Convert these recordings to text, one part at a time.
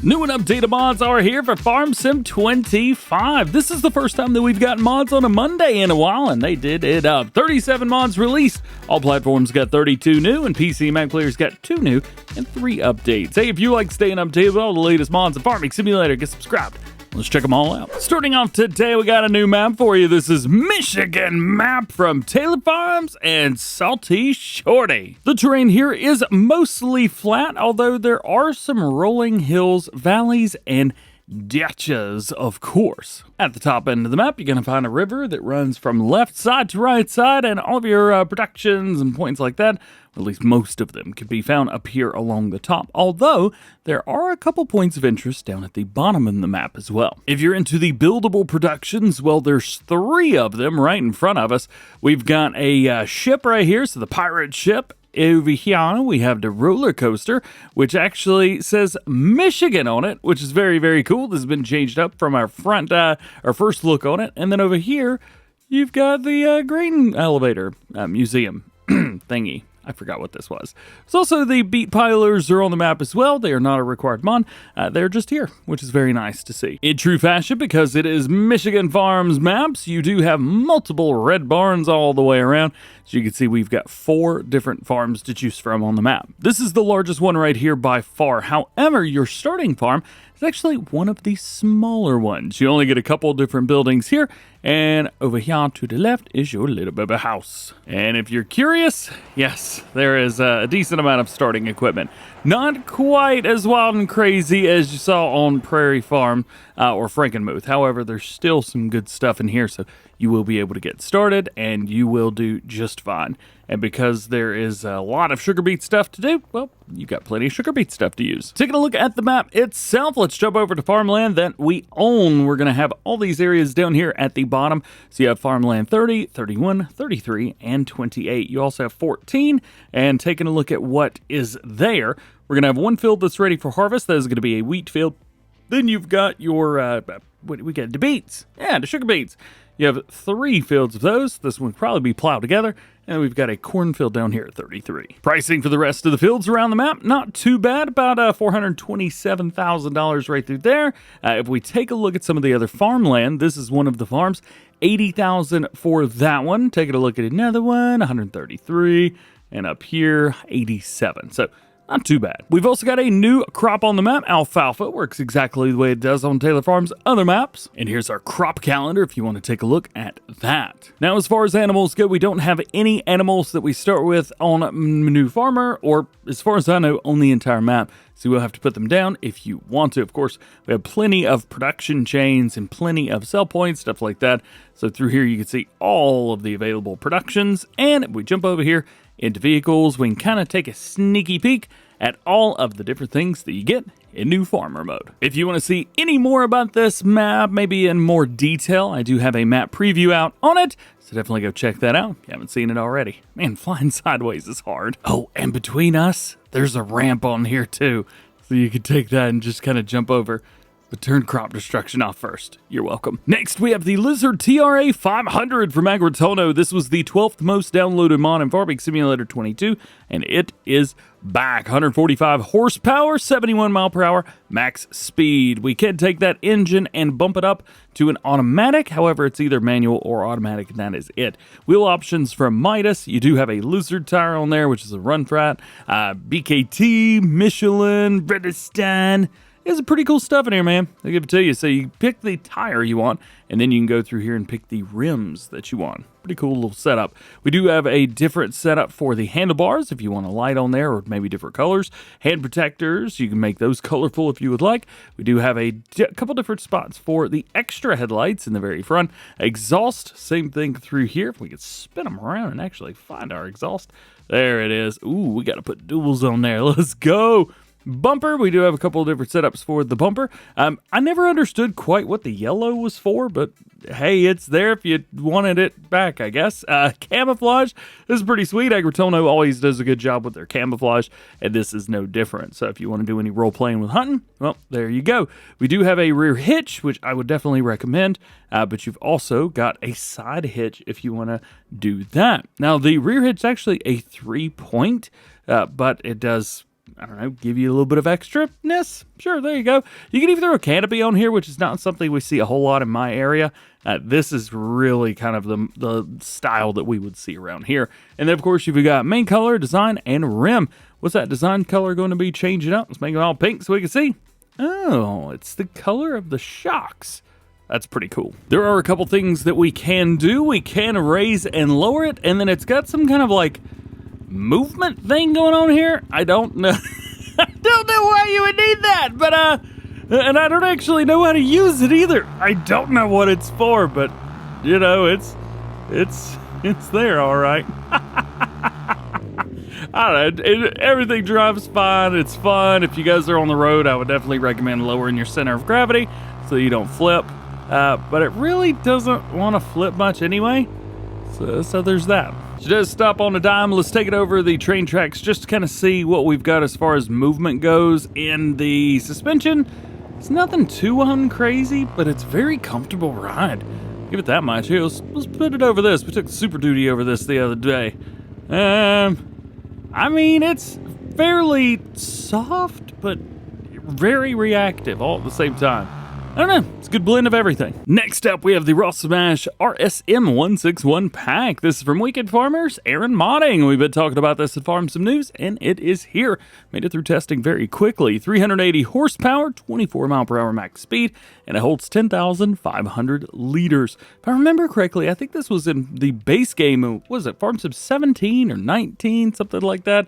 New and updated mods are here for Farm Sim 25. This is the first time that we've got mods on a Monday in a while, and they did it up. 37 mods released. All platforms got 32 new, and PC and Mac players got 2 new and 3 updates. Hey, if you like staying updated with all the latest mods in Farming Simulator, get subscribed. Let's check them all out. Starting off today, we got a new map for you. This is Michigan map from Taylor Farms and Salty Shorty. The terrain here is mostly flat, although there are some rolling hills, valleys, and ditches, of course. At the top end of the map, you're going to find a river that runs from left side to right side, and all of your productions and points like that, at least most of them, can be found up here along the top, although there are a couple points of interest down at the bottom of the map as well. If you're into the buildable productions, well, there's 3 of them right in front of us. We've got a ship right here, so the pirate ship. Over here, we have the roller coaster, which actually says Michigan on it, which is very, very cool. This has been changed up from our first look on it. And then over here, you've got the grain elevator museum thingy. I forgot what this was. There's also the beet pilers are on the map as well. They are not a required mod. They're just here, which is very nice to see. In true fashion, because it is Michigan Farms maps, you do have multiple red barns all the way around. As you can see, we've got 4 different farms to choose from on the map. This is the largest one right here by far. However, your starting farm is actually one of the smaller ones. You only get a couple different buildings here, and over here to the left is your little baby house. And if you're curious, yes, there is a decent amount of starting equipment. Not quite as wild and crazy as you saw on Prairie Farm or Frankenmuth. However, there's still some good stuff in here, so you will be able to get started, and you will do just fine. And because there is a lot of sugar beet stuff to do, well, you got plenty of sugar beet stuff to use. Taking a look at the map itself, let's jump over to farmland that we own. We're going to have all these areas down here at the bottom. So you have farmland 30, 31, 33, and 28. You also have 14, and taking a look at what is there, we're going to have one field that's ready for harvest. That is going to be a wheat field. Then you've got your, we got the beets. Yeah, the sugar beets. You have 3 fields of those. This one will probably be plowed together. And we've got a cornfield down here at 33. Pricing for the rest of the fields around the map, not too bad. About $427,000 right through there. If we take a look at some of the other farmland, this is one of the farms. $80,000 for that one. Taking a look at another one, $133,000. And up here, $87,000. So not too bad. We've also got a new crop on the map. Alfalfa works exactly the way it does on Taylor Farms' other maps. And here's our crop calendar if you want to take a look at that. Now, as far as animals go, we don't have any animals that we start with on New Farmer, or as far as I know, on the entire map. So we'll have to put them down if you want to. Of course, we have plenty of production chains and plenty of sell points, stuff like that. So through here, you can see all of the available productions. And if we jump over here into vehicles, we can kind of take a sneaky peek at all of the different things that you get in New Farmer mode. If you want to see any more about this map, maybe in more detail, I do have a map preview out on it, so definitely go check that out if you haven't seen it already. Man, flying sideways is hard. Oh, and between us, there's a ramp on here too, so you can take that and just kind of jump over. But turn crop destruction off first. You're welcome. Next, we have the Lizard TRA 500 from Agro. This was the 12th most downloaded mod in Farming Simulator 22, and it is back. 145 horsepower, 71 mile per hour, max speed. We can take that engine and bump it up to an automatic. However, it's either manual or automatic, and that is it. Wheel options from Midas. You do have a Lizard tire on there, which is a run flat. BKT, Michelin, Bridgestone. There's some pretty cool stuff in here, man. I'll give it to you. So you pick the tire you want, and then you can go through here and pick the rims that you want. Pretty cool little setup. We do have a different setup for the handlebars if you want a light on there, or maybe different colors. Hand protectors, you can make those colorful if you would like. We do have a couple different spots for the extra headlights in the very front. Exhaust, same thing through here. If we could spin them around and actually find our exhaust. There it is. Ooh, we got to put duals on there. Let's go. Bumper, we do have a couple of different setups for the bumper. I never understood quite what the yellow was for, but hey, it's there if you wanted it back, I guess. Camouflage, this is pretty sweet. Agritono always does a good job with their camouflage, and this is no different. So if you want to do any role-playing with hunting, well, there you go. We do have a rear hitch, which I would definitely recommend, but you've also got a side hitch if you want to do that. Now, the rear hitch is actually a 3-point, but it does I don't know, give you a little bit of extraness. Sure, there you go. You can even throw a canopy on here, which is not something we see a whole lot in my area. This is really kind of the style that we would see around here. And then, of course, you've got main color, design, and rim. What's that design color going to be changing up? Let's make it all pink so we can see. Oh, it's the color of the shocks. That's pretty cool. There are a couple things that we can do. We can raise and lower it, and then it's got some kind of like movement thing going on here. I don't know. I don't know why you would need that, but and I don't actually know how to use it either. I don't know what it's for, but you know, it's there, all right. I don't know. Everything drives fine. It's fun. If you guys are on the road, I would definitely recommend lowering your center of gravity so you don't flip. But it really doesn't want to flip much anyway. So there's that. So just stop on a dime. Let's take it over the train tracks just to kind of see what we've got as far as movement goes in the suspension. It's nothing too crazy, but it's very comfortable ride. Give it that much. Here, let's put it over this. We took Super Duty over this the other day. I mean, it's fairly soft, but very reactive all at the same time. I don't know, it's a good blend of everything. Next up, we have the Rostselmash RSM 161 pack. This is from Weekend Farmers, Aaron Modding. We've been talking about this at Farm Sim News, and it is here. Made it through testing very quickly. 380 horsepower, 24 mile per hour max speed, and it holds 10,500 liters. If I remember correctly, I think this was in the base game. What was it, Farm Sim 17 or 19, something like that?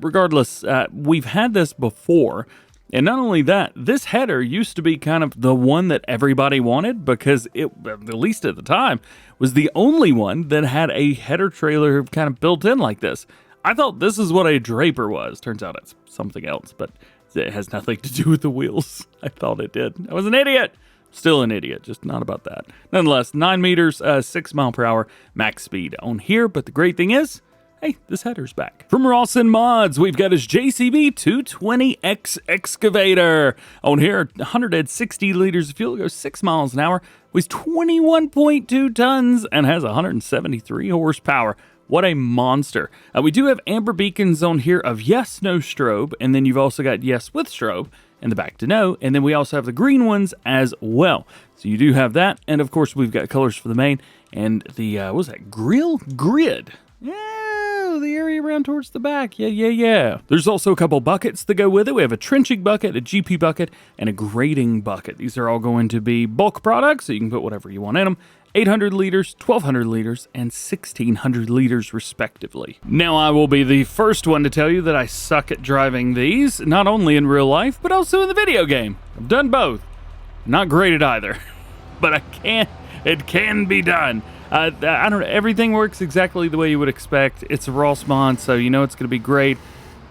Regardless, we've had this before. And not only that, this header used to be kind of the one that everybody wanted because it, at least at the time, was the only one that had a header trailer kind of built in like this. I thought this is what a draper was. Turns out it's something else, but it has nothing to do with the wheels. I thought it did. I was an idiot. Still an idiot, just not about that. Nonetheless, 9 meters, 6 mile per hour max speed on here. But the great thing is, hey, this header's back. From Rawson Mods, we've got his JCB 220X Excavator. On here, 160 liters of fuel, goes 6 miles an hour, weighs 21.2 tons, and has 173 horsepower. What a monster. We do have amber beacons on here of yes, no strobe, and then you've also got yes with strobe, and the back to no, and then we also have the green ones as well. So you do have that, and of course we've got colors for the main, and the, what was that, grill grid. Yeah, the area around towards the back. Yeah. There's also a couple buckets that go with it. We have a trenching bucket, a GP bucket, and a grading bucket. These are all going to be bulk products, so you can put whatever you want in them. 800 liters, 1200 liters, and 1600 liters respectively. Now I will be the first one to tell you that I suck at driving these, not only in real life, but also in the video game. I've done both. Not great at either, but it can be done. I don't know, everything works exactly the way you would expect. It's a Ross mod, so you know it's going to be great.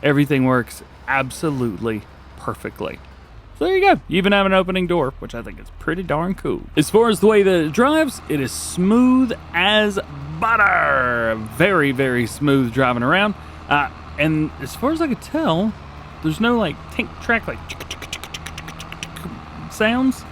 Everything works absolutely perfectly. So there you go. You even have an opening door, which I think is pretty darn cool. As far as the way that it drives, it is smooth as butter. Very, very smooth driving around. And as far as I could tell, there's no like tank track like sounds.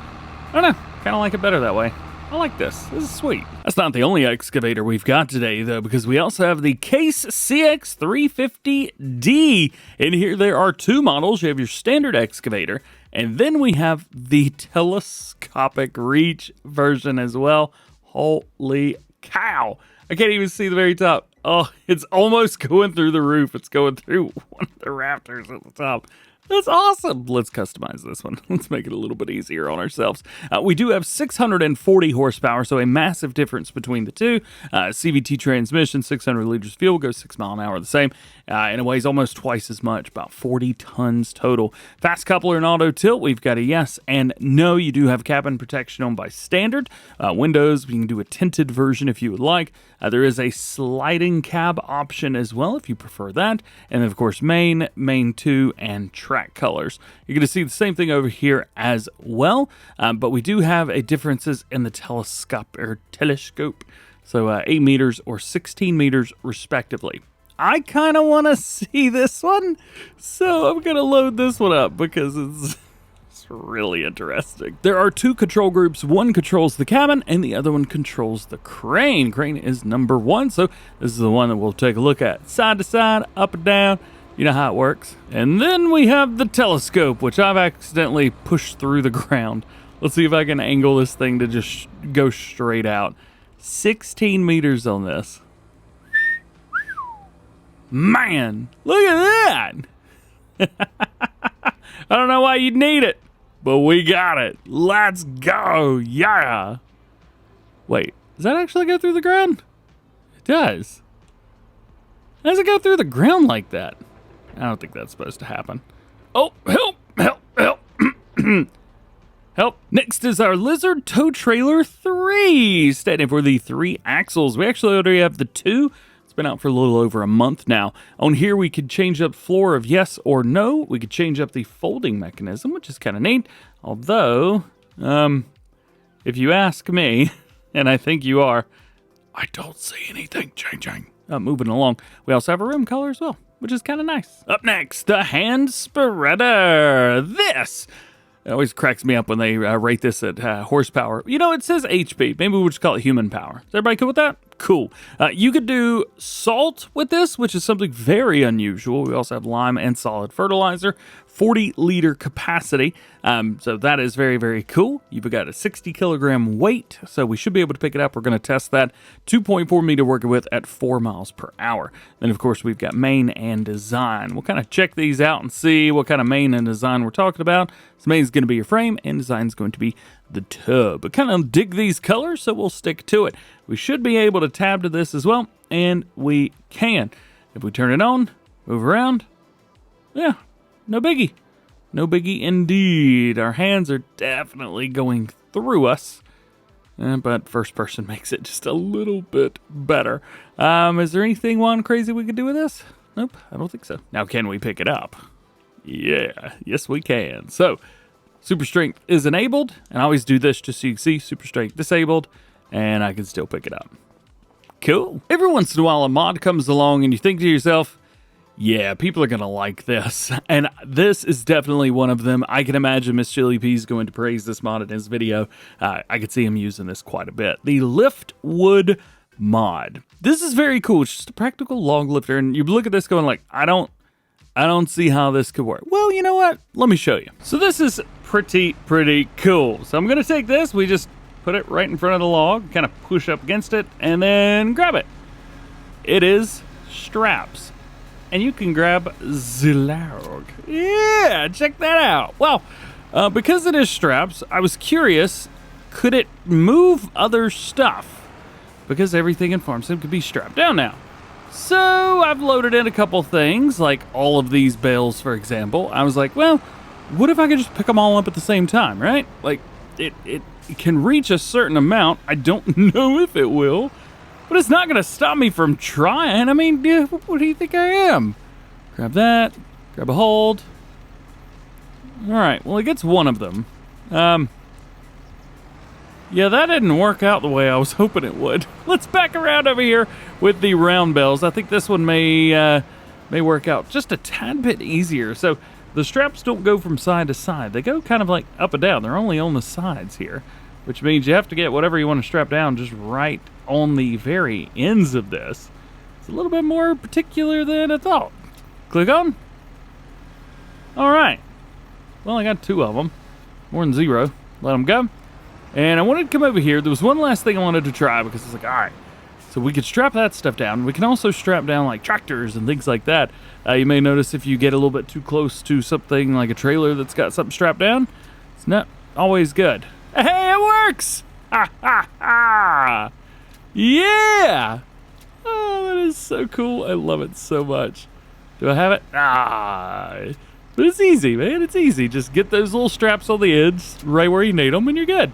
I don't know, kind of like it better that way. I like this. This is sweet. That's not the only excavator we've got today, though, because we also have the Case CX350D. In here, there are two models. You have your standard excavator, and then we have the telescopic reach version as well. Holy cow. I can't even see the very top. Oh, it's almost going through the roof. It's going through one of the rafters at the top. That's awesome. Let's customize this one. Let's make it a little bit easier on ourselves. We do have 640 horsepower, so a massive difference between the two. CVT transmission, 600 liters fuel, goes 6 miles an hour the same, and it weighs almost twice as much, about 40 tons total. Fast coupler and auto tilt, we've got a yes and no. You do have cabin protection on by standard. Windows, we can do a tinted version if you would like. There is a sliding cab option as well if you prefer that. And then, of course, main 2, and track colors. You're going to see the same thing over here as well, but we do have a differences in the telescope. So 8 meters or 16 meters respectively. I kind of want to see this one, so I'm going to load this one up because it's really interesting. There are two control groups. One controls the cabin and the other one controls the crane. Crane is number 1, so this is the one that we'll take a look at. Side to side, up and down, You know how it works. And then we have the telescope, which I've accidentally pushed through the ground. Let's see if I can angle this thing to just go straight out. 16 meters on this. Man, look at that. I don't know why you'd need it, but we got it. Let's go. Yeah. Wait, does that actually go through the ground? It does. How does it go through the ground like that? I don't think that's supposed to happen. Oh, help, help, help. Help. Next is our Lizard Tow Trailer 3, standing for the 3 axles. We actually already have the 2. It's been out for a little over a month now. On here, we could change up floor of yes or no. We could change up the folding mechanism, which is kind of neat. Although, if you ask me, and I think you are, I don't see anything changing. Moving along. We also have a rim color as well, which is kind of nice. Up next, the hand spreader. This it always cracks me up when they rate this at horsepower. You know, it says HP. Maybe we'll just call it human power. Is everybody cool with that? Cool. You could do salt with this, which is something very unusual. We also have lime and solid fertilizer. 40-liter capacity. So that is very, very cool. You've got a 60-kilogram weight, so we should be able to pick it up. We're going to test that. 2.4 meter working with at 4 miles per hour. Then, of course, we've got main and design. We'll kind of check these out and see what kind of main and design we're talking about. So main is going to be your frame, and design is going to be the tub. But kind of dig these colors, so we'll stick to it. We should be able to tab to this as well, and we can. If we turn it on, move around, yeah. No biggie. No biggie indeed. Our hands are definitely going through us. But first person makes it just a little bit better. Is there anything crazy we could do with this? Nope, I don't think so. Now, can we pick it up? Yeah, yes we can. So, super strength is enabled. And I always do this just so you can see super strength disabled. And I can still pick it up. Cool. Every once in a while a mod comes along and you think to yourself, yeah, people are going to like this. And this is definitely one of them. I can imagine Miss Chili P is going to praise this mod in his video. I could see him using this quite a bit. The Lift Wood mod. This is very cool. It's just a practical log lifter. And you look at this going like, I don't see how this could work. Well, you know what? Let me show you. So this is pretty cool. So I'm going to take this. We just put it right in front of the log, kind of push up against it, and then grab it. It is straps. And you can grab the log. Yeah, check that out. Well, because it is straps, I was curious, could it move other stuff? Because everything in Farm Sim could be strapped down now. So I've loaded in a couple things, like all of these bales, for example. I was like, well, what if I could just pick them all up at the same time, right? Like, it can reach a certain amount. I don't know if it will. But it's not going to stop me from trying. I mean, what do you think I am? Grab that. Grab a hold. All right. Well, it gets one of them. Yeah, that didn't work out the way I was hoping it would. Let's back around over here with the round bells. I think this one may work out just a tad bit easier. So the straps don't go from side to side. They go kind of like up and down. They're only on the sides here, which means you have to get whatever you want to strap down just right on the very ends of this. It's a little bit more particular than I thought. Click on. All right. Well, I got 2 of them. More than 0. Let them go. And I wanted to come over here. There was one last thing I wanted to try because I was like, all right. So we could strap that stuff down. We can also strap down like tractors and things like that. You may notice if you get a little bit too close to something like a trailer that's got something strapped down, it's not always good. Hey, it works! Ha ha ha! Yeah! Oh, that is so cool. I love it so much. Do I have it? But it's easy, man. It's easy. Just get those little straps on the ends right where you need them and you're good.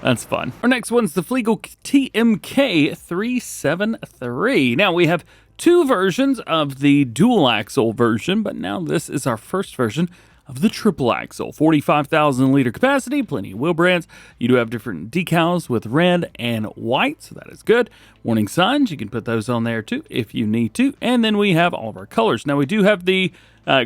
That's fun. Our next one's the Fliegl TMK373. Now, we have 2 versions of the dual axle version, but now this is our first version of the triple axle. 45,000 liter capacity, plenty of wheel brands. You do have different decals with red and white, so that is good. Warning signs, you can put those on there too if you need to. And then we have all of our colors. Now we do have the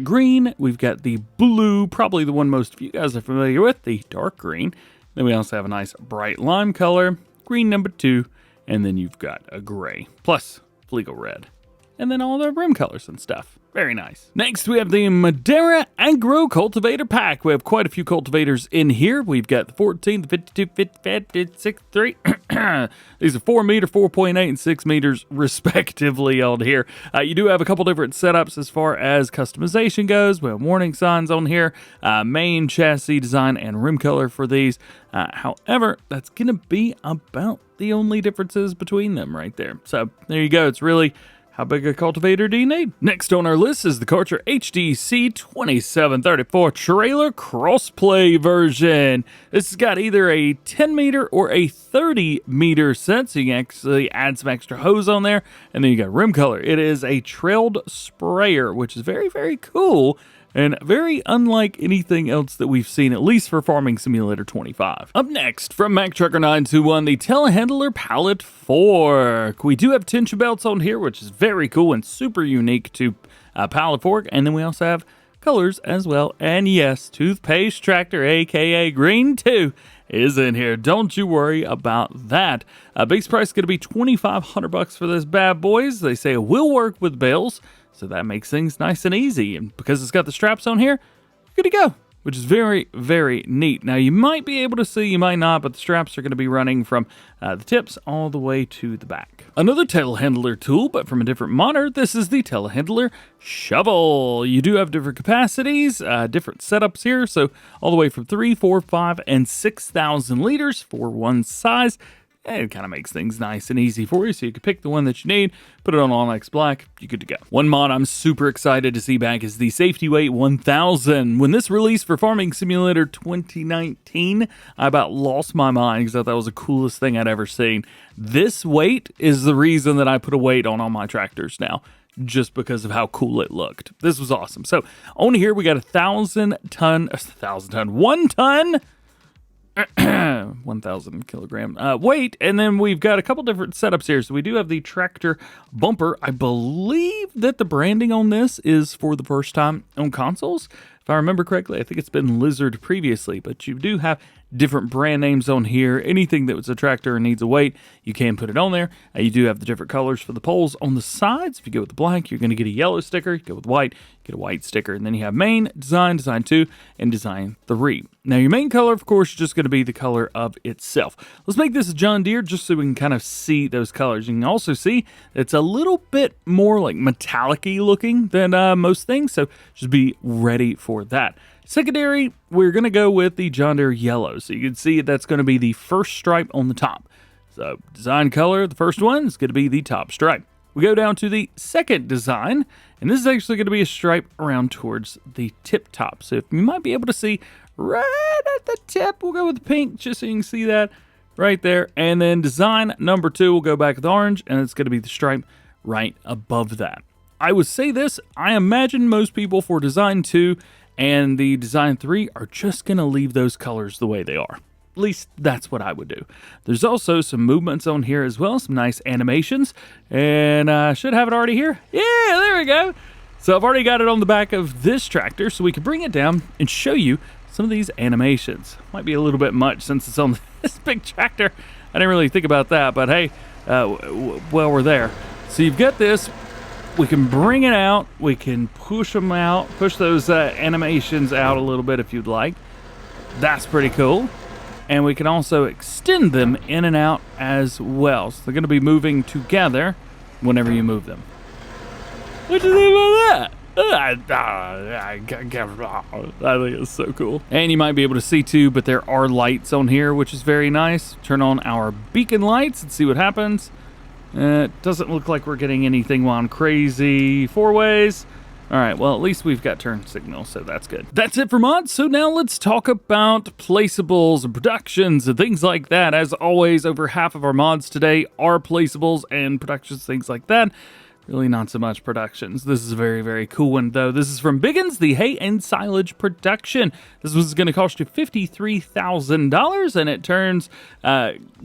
green, we've got the blue, probably the one most of you guys are familiar with, the dark green. Then we also have a nice bright lime color, green number 2, and then you've got a gray, plus Fliegl red. And then all the rim colors and stuff. Very nice. Next, we have the Madara Agro Cultivator Pack. We have quite a few cultivators in here. We've got the 14, the 52, 56, 3. These are 4 meter, 4.8, and 6 meters respectively on here. You do have a couple different setups as far as customization goes. We have warning signs on here, main chassis design, and rim color for these. However, that's going to be about the only differences between them right there. So there you go. It's really, how big a cultivator do you need? Next on our list is the Kärcher HDC 2734 trailer crossplay version. This has got either a 10 meter or a 30 meter set, so you can actually add some extra hose on there. And then you got rim color. It is a trailed sprayer, which is very, very cool and very unlike anything else that we've seen, at least for Farming Simulator 25. Up next, from MacTrucker921, the Telehandler Pallet Fork. We do have tension belts on here, which is very cool and super unique to Pallet Fork. And then we also have colors as well. And yes, Toothpaste Tractor, aka Green 2, is in here. Don't you worry about that. Base price is going to be $2,500 for this bad boys. They say it will work with bales, so that makes things nice and easy. And because it's got the straps on here, you're good to go, which is very, very neat. Now, you might be able to see, you might not, but the straps are going to be running from the tips all the way to the back. Another telehandler tool, but from a different modder. This is the Telehandler Shovel. You do have different capacities, different setups here. So all the way from 3, 4, 5, and 6,000 liters for one size. It kind of makes things nice and easy for you, so you can pick the one that you need, put it on Onyx Black, you're good to go. One mod I'm super excited to see back is the Safety Weight 1000. When this released for Farming Simulator 2019, I about lost my mind because I thought that was the coolest thing I'd ever seen. This weight is the reason that I put a weight on all my tractors now, just because of how cool it looked. This was awesome. So on here, we got 1 ton, 1,000 kilogram weight, and then we've got a couple different setups here. So we do have the tractor bumper. I believe that the branding on this is for the first time on consoles. If I remember correctly, I think it's been Lizard previously, but you do have different brand names on here. Anything that was a tractor and needs a weight, you can put it on there. You do have the different colors for the poles on the sides. If you go with the black, you're going to get a yellow sticker. You go with white, get a white sticker. And then you have main, design, design 2, and design 3. Now your main color, of course, is just going to be the color of itself. Let's make this a John Deere just so we can kind of see those colors. You can also see it's a little bit more like metallic-y looking than most things, so just be ready for that. Secondary, we're going to go with the John Deere yellow. So you can see that's going to be the first stripe on the top. So design color, the first one is going to be the top stripe. We go down to the second design, and this is actually going to be a stripe around towards the tip top. So if you might be able to see right at the tip, we'll go with the pink just so you can see that right there. And then design number 2, we'll go back with orange, and it's going to be the stripe right above that. I would say this, I imagine most people for design 2 and the design 3 are just going to leave those colors the way they are. At least that's what I would do. There's also some movements on here as well, some nice animations, and I should have it already here. Yeah, there we go. So I've already got it on the back of this tractor, so we can bring it down and show you some of these animations. Might be a little bit much since it's on this big tractor. I didn't really think about that, but hey, well, we're there. So you've got this. We can bring it out, we can push them out, push those animations out a little bit if you'd like. That's pretty cool. And we can also extend them in and out as well. So they're going to be moving together whenever you move them. What do you think about that? I think it's so cool. And you might be able to see too, but there are lights on here, which is very nice. Turn on our beacon lights and see what happens. It doesn't look like we're getting anything on crazy 4-ways. All right, well, at least we've got turn signal, so that's good. That's it for mods. So now let's talk about placeables and productions and things like that. As always, over half of our mods today are placeables and productions, things like that. Really not so much productions. This is a very, very cool one, though. This is from Biggins, the Hay and Silage Production. This was going to cost you $53,000, and it turns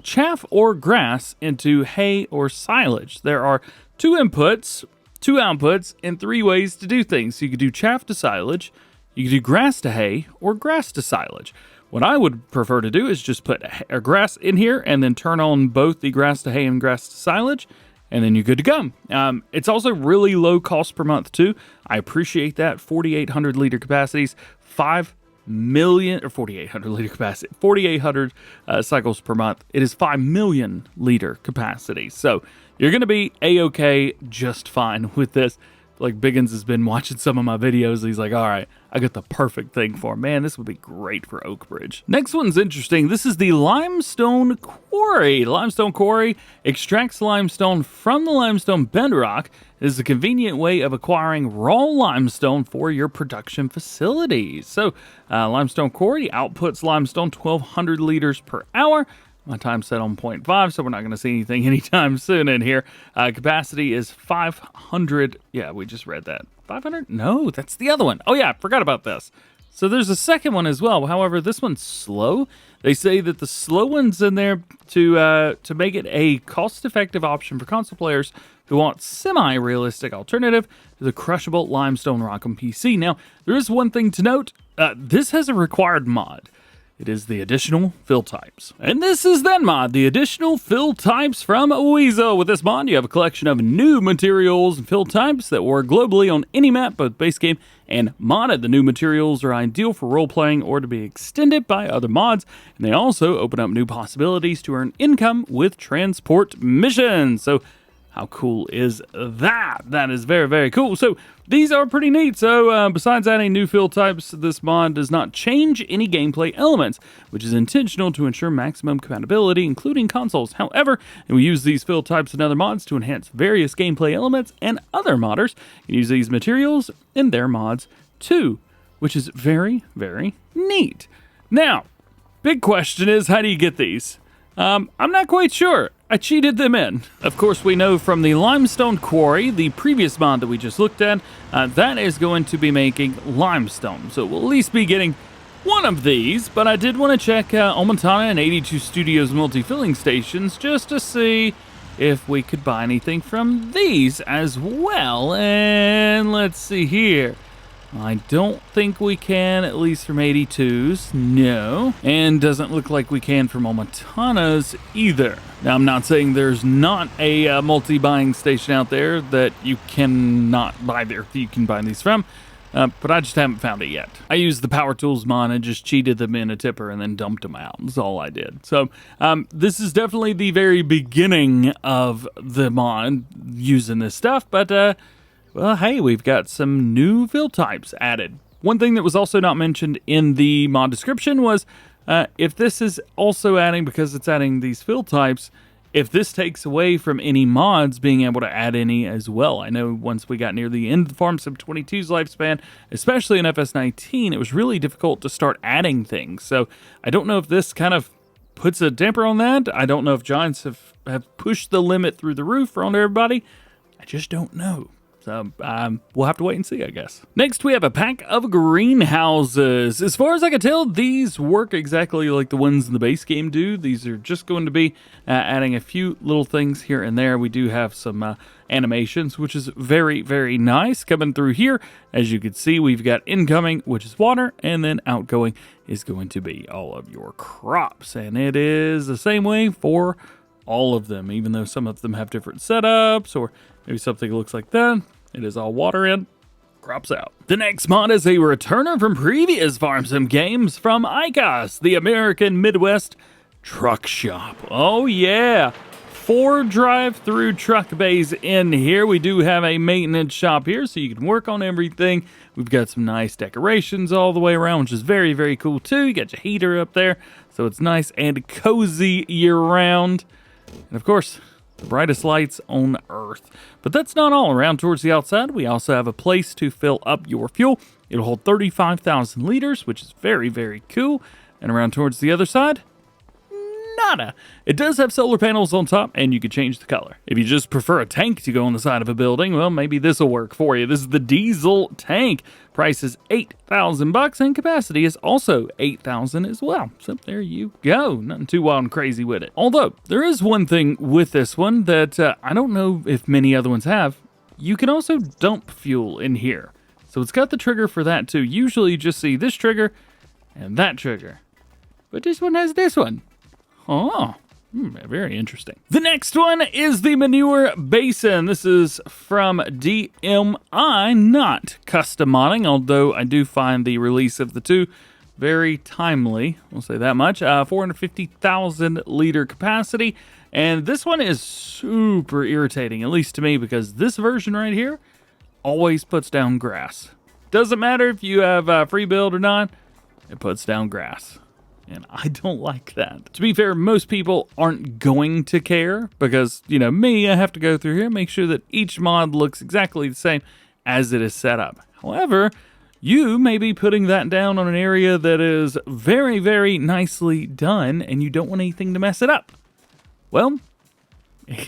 chaff or grass into hay or silage. There are 2 inputs, 2 outputs, and 3 ways to do things. So you could do chaff to silage, you could do grass to hay, or grass to silage. What I would prefer to do is just put a grass in here and then turn on both the grass to hay and grass to silage, and then you're good to go. It's also really low cost per month too. I appreciate that. 4,800 liter capacities, 5 million, or 4,800 liter capacity, 4,800 cycles per month. It is 5 million liter capacity. So you're going to be a-okay just fine with this. Like Biggins has been watching some of my videos. He's like, all right, I got the perfect thing for him. Man, this would be great for Oak Bridge. Next one's interesting. This is the Limestone Quarry. Limestone Quarry extracts limestone from the limestone bedrock. It is a convenient way of acquiring raw limestone for your production facilities. So Limestone Quarry outputs limestone 1,200 liters per hour. My time's set on 0.5, so we're not going to see anything anytime soon in here. Capacity is 500. Yeah, we just read that. 500? No, that's the other one. Oh, yeah, I forgot about this. So there's a second one as well. However, this one's slow. They say that the slow one's in there to make it a cost-effective option for console players who want semi-realistic alternative to the crushable limestone Rock'em PC. Now, there is one thing to note. This has a required mod. It is the additional fill types. And this is that mod, the additional fill types from Weinzierl. With this mod, you have a collection of new materials and fill types that work globally on any map, both base game and modded. The new materials are ideal for role-playing or to be extended by other mods, and they also open up new possibilities to earn income with transport missions. So how cool is that? That is very, very cool. So these are pretty neat. So besides adding new fill types, this mod does not change any gameplay elements, which is intentional to ensure maximum compatibility, including consoles. However, we use these fill types and other mods to enhance various gameplay elements, and other modders can use these materials in their mods too, which is very, very neat. Now, big question is, how do you get these? I'm not quite sure. I cheated them in. Of course, we know from the Limestone Quarry, the previous mod that we just looked at, that is going to be making limestone. So we'll at least be getting one of these, but I did want to check Omontana and 82 Studios multi-filling stations just to see if we could buy anything from these as well. And let's see here. I don't think we can, at least from 82s, no. And doesn't look like we can from Omontana's either. Now, I'm not saying there's not a multi-buying station out there that you cannot buy there. You can buy these from, but I just haven't found it yet. I used the Power Tools mod and just cheated them in a tipper and then dumped them out. That's all I did. So this is definitely the very beginning of the mod using this stuff, but well, hey, we've got some new fill types added. One thing that was also not mentioned in the mod description was if this is also adding, because it's adding these fill types, if this takes away from any mods being able to add any as well. I know once we got near the end of Farm Sim 22's lifespan, especially in FS19, it was really difficult to start adding things. So I don't know if this kind of puts a damper on that. I don't know if Giants have pushed the limit through the roof on everybody. I just don't know. So we'll have to wait and see, I guess. Next, we have a pack of greenhouses. As far as I can tell, these work exactly like the ones in the base game do. These are just going to be adding a few little things here and there. We do have some animations, which is very, very nice coming through here. As you can see, we've got incoming, which is water, and then outgoing is going to be all of your crops. And it is the same way for all of them, even though some of them have different setups, or maybe something looks like that. It is all water in, crops out. The next mod is a returner from previous Farm Sim games from ICOS, the American Midwest Truck Shop. Oh yeah, 4 drive-through truck bays in here. We do have a maintenance shop here, so you can work on everything. We've got some nice decorations all the way around, which is very, very cool too. You got your heater up there, so it's nice and cozy year-round. And of course, the brightest lights on Earth. But that's not all. Around towards the outside, we also have a place to fill up your fuel. It'll hold 35,000 liters, which is very, very cool. And around towards the other side, nada. It does have solar panels on top, and you can change the color. If you just prefer a tank to go on the side of a building, well, maybe this will work for you. This is the diesel tank. Price is $8,000, and capacity is also 8,000 as well. So there you go. Nothing too wild and crazy with it. Although, there is one thing with this one that I don't know if many other ones have. You can also dump fuel in here. So it's got the trigger for that too. Usually you just see this trigger and that trigger. But this one has this one. Oh, Very interesting. The next one is the Manure Bassin. This is from DMI, not custom modding, although I do find the release of the two very timely. We'll say that much. 450,000 liter capacity. And this one is super irritating, at least to me, because this version right here always puts down grass. Doesn't matter if you have free build or not, it puts down grass. And I don't like that. To be fair, most people aren't going to care because, you know, me, I have to go through here and make sure that each mod looks exactly the same as it is set up. However, you may be putting that down on an area that is very, very nicely done and you don't want anything to mess it up. Well,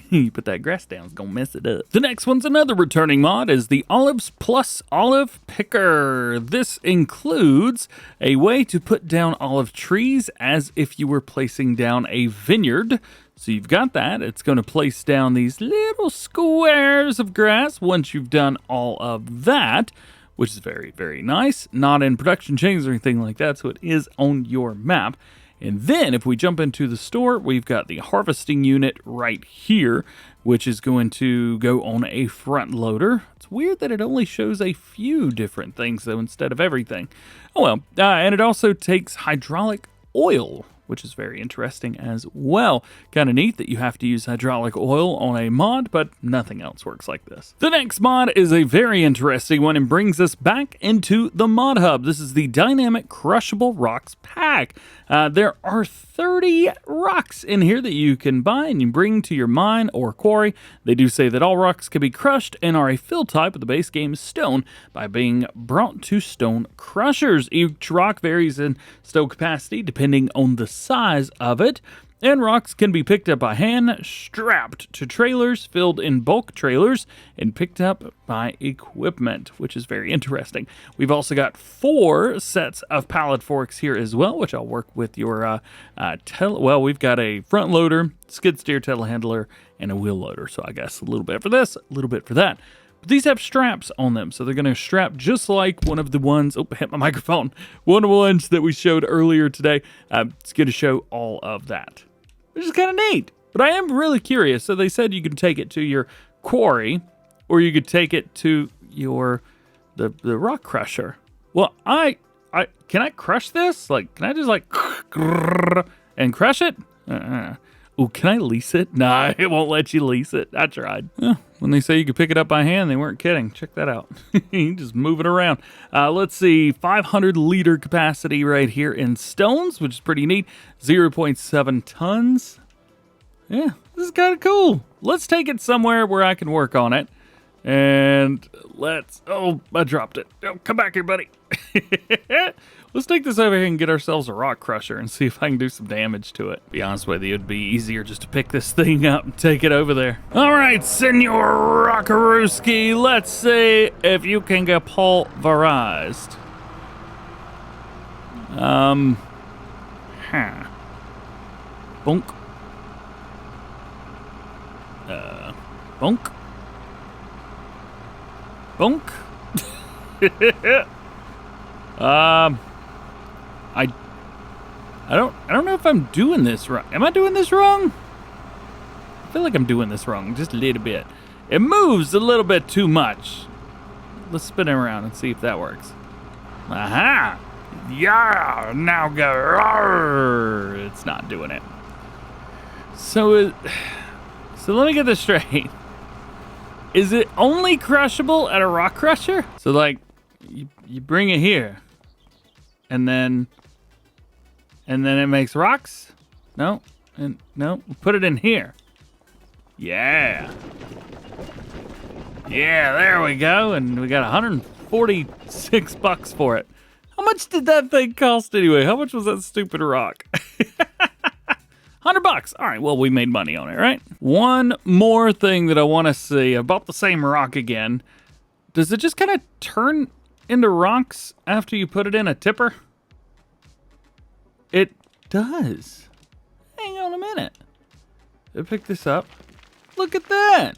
you put that grass down, it's gonna mess it up. The next one's another returning mod, is the Olives Plus Olive Picker. This includes a way to put down olive trees as if you were placing down a vineyard. So you've got that. It's going to place down these little squares of grass once you've done all of that, which is very, very nice. Not in production chains or anything like that, so it is on your map. And then if we jump into the store, we've got the harvesting unit right here, which is going to go on a front loader. It's weird that it only shows a few different things, though, instead of everything. Oh, well. And it also takes hydraulic oil, which is very interesting as well. Kind of neat that you have to use hydraulic oil on a mod, but nothing else works like this. The next mod is a very interesting one and brings us back into the mod hub. This is the Dynamic Crushable Rocks Pack. There are 30 rocks in here that you can buy and you bring to your mine or quarry. They do say that all rocks can be crushed and are a fill type, but the base game is stone, by being brought to stone crushers. Each rock varies in stone capacity depending on the size of it, and rocks can be picked up by hand, strapped to trailers, filled in bulk trailers, and picked up by equipment, which is very interesting. We've also got 4 sets of pallet forks here as well, which I'll work with your well, we've got a front loader, skid steer, telehandler, and a wheel loader. So I guess a little bit for this, a little bit for that. But these have straps on them, so they're going to strap just like one of the ones, oh, I hit my microphone, one of the ones that we showed earlier today. It's going to show all of that, which is kind of neat. But I am really curious. So they said you could take it to your quarry, or you could take it to your the rock crusher. Well, can I crush this? Like, can I just like and crush it? Oh, can I lease it? Nah, it won't let you lease it. I tried. When they say you could pick it up by hand, they weren't kidding. Check that out. You just move it around. Let's see, 500 liter capacity right here in stones, which is pretty neat. 0.7 tons. Yeah, this is kind of cool. Let's take it somewhere where I can work on it. And let's, oh, I dropped it. Oh, come back here, buddy. Let's take this over here and get ourselves a rock crusher and see if I can do some damage to it. Be honest with you, it'd be easier just to pick this thing up and take it over there. All right, Senor Rockarooski, let's see if you can get pulverized. Bonk. Bonk. Bonk. I don't know if I'm doing this right. Am I doing this wrong? I feel like I'm doing this wrong just a little bit. It moves a little bit too much. Let's spin it around and see if that works. Aha! Yeah! Now go. Rawr. It's not doing it. So let me get this straight. Is it only crushable at a rock crusher? So like, you bring it here, and then it makes rocks? No, and no, put it in here. Yeah. Yeah, there we go, and we got 146 bucks for it. How much did that thing cost anyway? How much was that stupid rock? 100 bucks. All right, well, we made money on it, right? One more thing that I want to see. I bought the same rock again. Does it just kind of turn into rocks after you put it in a tipper? It does. Hang on a minute. Let's pick this up. Look at that.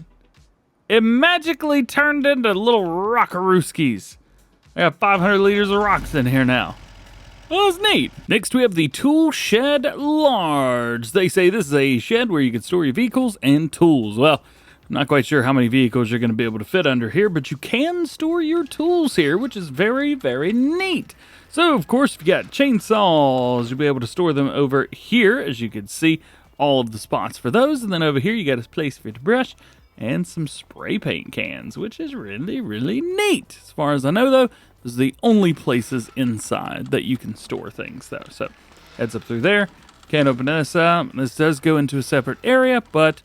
It magically turned into little rockarooskies. I got 500 liters of rocks in here now. Well, that's neat. Next, we have the Tool Shed Large. They say this is a shed where you can store your vehicles and tools. Well, I'm not quite sure how many vehicles you're going to be able to fit under here, but you can store your tools here, which is very, very neat. So, of course, if you got chainsaws, you'll be able to store them over here, as you can see, all of the spots for those. And then over here, you got a place for your brush and some spray paint cans, which is really, really neat. As far as I know, though, this is the only places inside that you can store things, though. So, heads up through there. Can't open this up. This does go into a separate area, but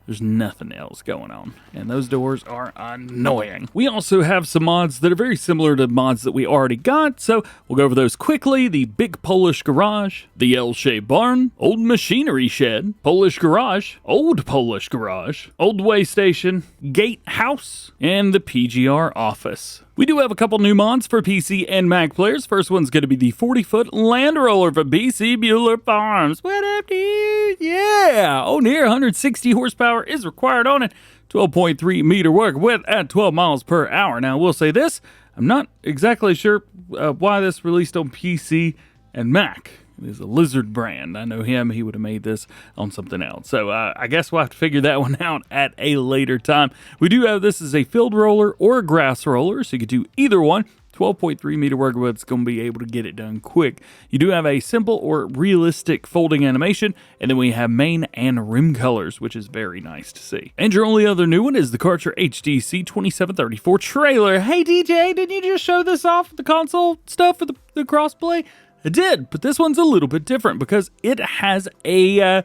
there's nothing else going on, and those doors are annoying. We also have some mods that are very similar to mods that we already got, so we'll go over those quickly. The Big Polish Garage, the L-shaped Barn, Old Machinery Shed, Polish Garage, Old Polish Garage, Old Way Station, Gate House, and the PGR Office. We do have a couple new mods for PC and Mac players. First one's going to be the 40-foot Land Roller for BC Bueller Farms. What up, dude? Yeah! Oh, near 160 horsepower is required on it. 12.3 meter work width at 12 miles per hour. Now, I will say this. I'm not exactly sure why this released on PC and Mac. It is a Lizard brand. I know him. He would have made this on something else. So I guess we'll have to figure that one out at a later time. We do have this as a field roller or a grass roller, so you could do either one. 12.3 meter work width is going to be able to get it done quick. You do have a simple or realistic folding animation, and then we have main and rim colors, which is very nice to see. And your only other new one is the Kärcher HDC 2734 trailer. Hey DJ, didn't you just show this off the console stuff for the crossplay? It did, but this one's a little bit different because it has a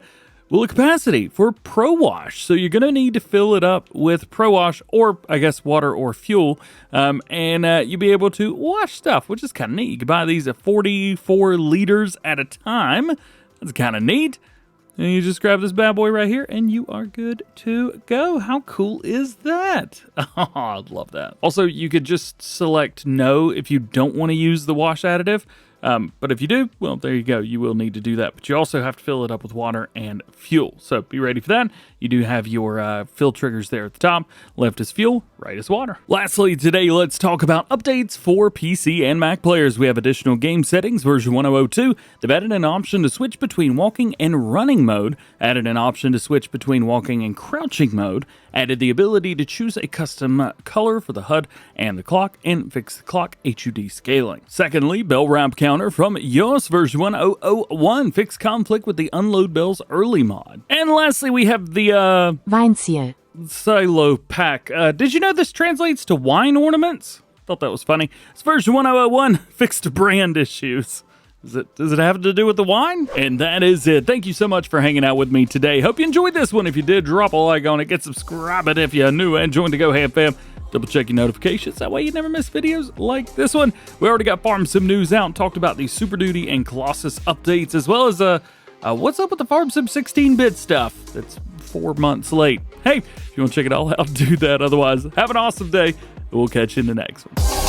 capacity for Pro Wash. So you're going to need to fill it up with Pro Wash or, I guess, water or fuel, and you'll be able to wash stuff, which is kind of neat. You can buy these at 44 liters at a time. That's kind of neat. And you just grab this bad boy right here, and you are good to go. How cool is that? Oh, I love that. Also, you could just select no if you don't want to use the wash additive. But if you do, well, there you go. You will need to do that. But you also have to fill it up with water and fuel. So be ready for that. You do have your fill triggers there at the top. Left is fuel, right is water. Lastly, today, let's talk about updates for PC and Mac players. We have additional game settings, version 1002. They've added an option to switch between walking and running mode. Added an option to switch between walking and crouching mode. Added the ability to choose a custom color for the HUD and the clock, and fix the clock HUD scaling. Secondly, bell ramp counter from YOS version 1001. Fix conflict with the unload bells early mod. And lastly, we have the Weinzierl silo pack. Did you know this translates to wine ornaments? Thought that was funny. It's version 1001. Fixed brand issues. Does it have to do with the wine? And that is it. Thank you so much for hanging out with me today. Hope you enjoyed this one. If you did, drop a like on it. Get subscribed if you're new and join the DjGoHam fam. Double check your notifications. That way you never miss videos like this one. We already got Farm Sim news out and talked about the Super Duty and Colossus updates, as well as what's up with the Farm Sim 16-bit stuff. That's 4 months late. Hey, if you want to check it all out, do that. Otherwise, have an awesome day. We'll catch you in the next one.